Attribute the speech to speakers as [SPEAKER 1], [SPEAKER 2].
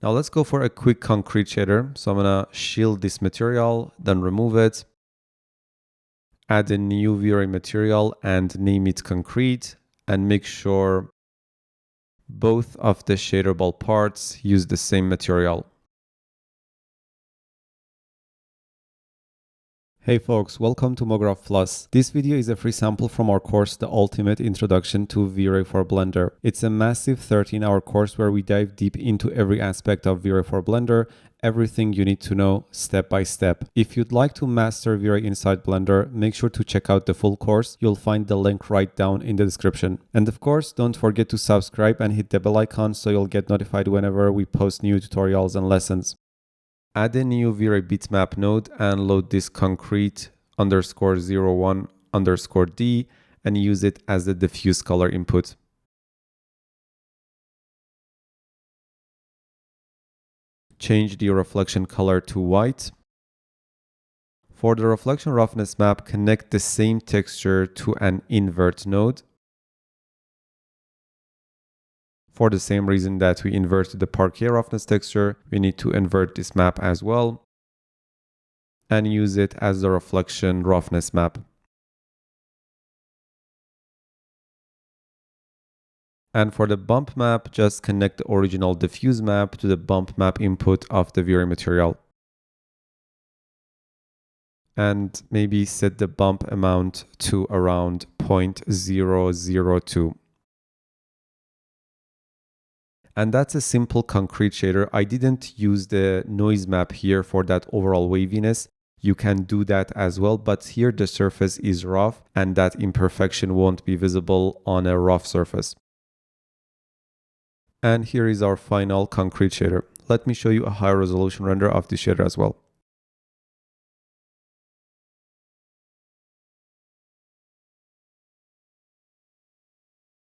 [SPEAKER 1] Now let's go for a quick concrete shader. So I'm gonna shield this material, then remove it, add a new V-Ray material and name it concrete, and make sure both of the shader ball parts use the same material. Hey folks, welcome to MoGraph Plus. This video is a free sample from our course, The Ultimate Introduction to V-Ray for Blender. It's a massive 13-hour course where we dive deep into every aspect of V-Ray for Blender, everything you need to know step by step. If you'd like to master V-Ray inside Blender, make sure to check out the full course. You'll find the link right down in the description. And of course, don't forget to subscribe and hit the bell icon so you'll get notified whenever we post new tutorials and lessons. Add a new V-Ray bitmap node and load this concrete_01_D and use it as the diffuse color input. Change the reflection color to white. For the reflection roughness map, connect the same texture to an invert node. For the same reason that we inverted the parquet roughness texture, we need to invert this map as well and use it as the reflection roughness map. And for the bump map, just connect the original diffuse map to the bump map input of the V-Ray material. And maybe set the bump amount to around 0.002. And that's a simple concrete shader. I didn't use the noise map here for that overall waviness. You can do that as well, but here the surface is rough and that imperfection won't be visible on a rough surface. And here is our final concrete shader. Let me show you a high resolution render of this shader as well.